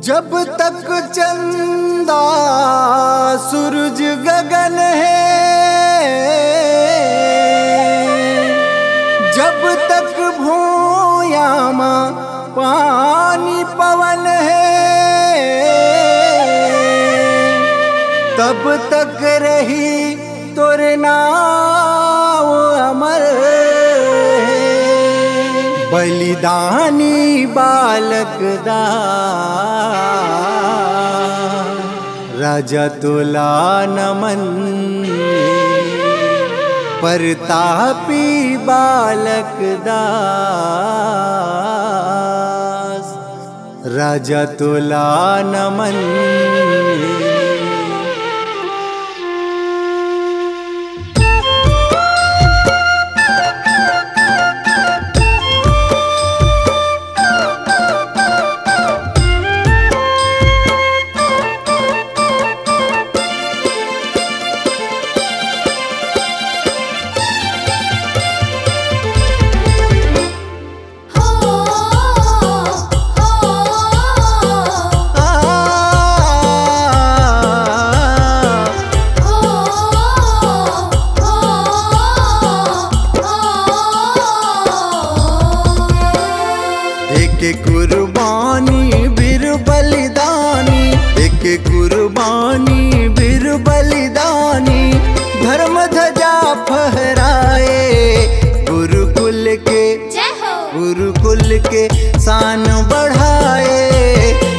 जब तक चंदा सूरज गगन है, जब तक भूयामा पानी पवन है, तब तक रही तोरे नाव अमर है। बलिदानी बालक दा राजा तोला नमन, परतापी बालक दास राजा तोला नमन। एक कुर्बानी बीर बलिदानी, एक कुर्बानी बीर बलिदानी, धर्म ध्वजा फहराए गुरुकुल के शान बढ़ाए,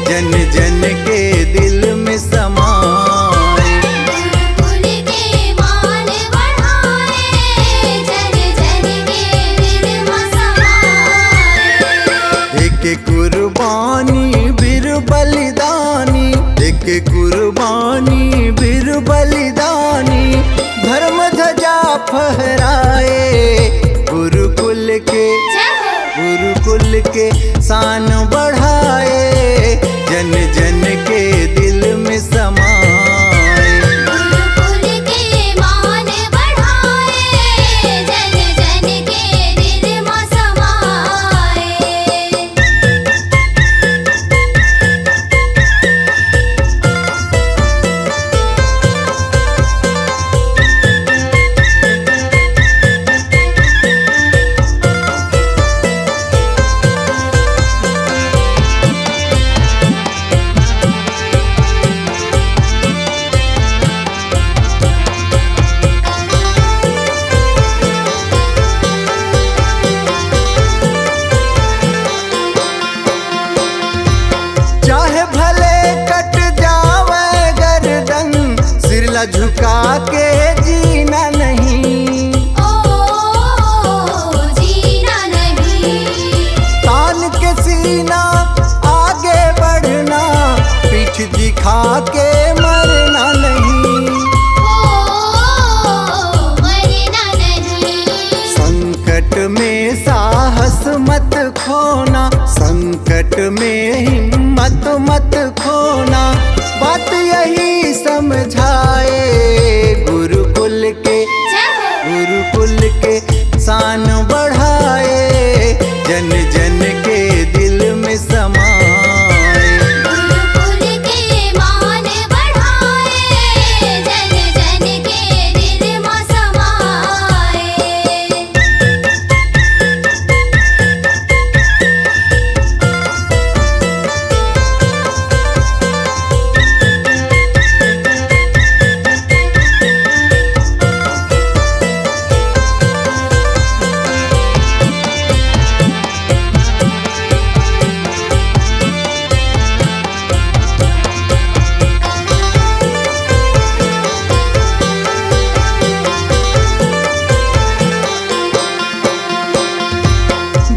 जन जन के दिल में समाए। गुरुकुल के मान बढ़ाए, जन जन के दिल में समाए। एक कुर्बानी बीर बलिदानी, एक कुर्बानी बीर बलिदानी, धर्म ध्वजा फहराए गुरुकुल के शान बढ़ाए, जन जन के दिल में समाए। गुरुकुल के मान बढ़ाए, जन जन के दिल में समाए। चाहे भले कट जावे गर्दन, सिरला झुका के जीना नहीं, जीना नहीं। तान के सीना आगे बढ़ना, पीठ दिखा के मरना नहीं, मरना नहीं। संकट में साहस मत खोना, संकट में हिम्मत मत खोना, बात यही समझाए गुरुकुल के शान बढ़ाए, जन जन के दिल में समाए। गुरुकुल के मान बढ़ाए, जन जन के दिल में समाए।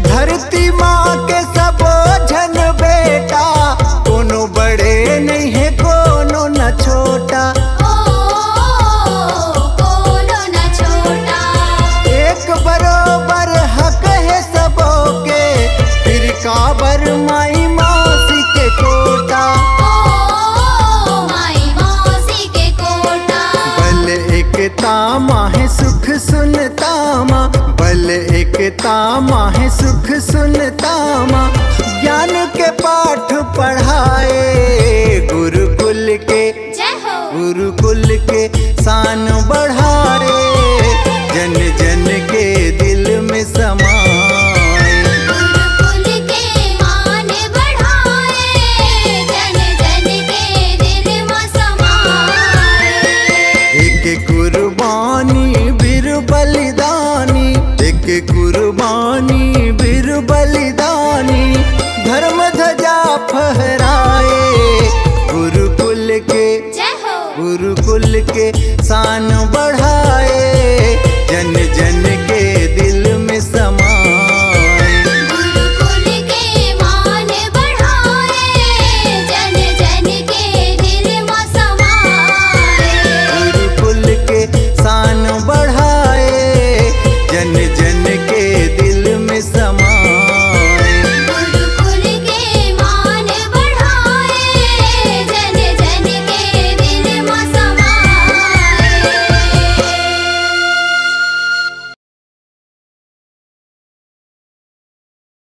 धरती माँ के सबो झन बेटा, कोनो बड़े नहीं है कोनो न छोटा, कोनो न छोटा। एक बरोबर हक है सबो के, फिर काबर माई मौसी के कोटा। माई मौसी के कोटा। बल एकता माँ है सुख सुनता माँ, बल एकता माँ है सुख सुनता माँ, ज्ञान के पास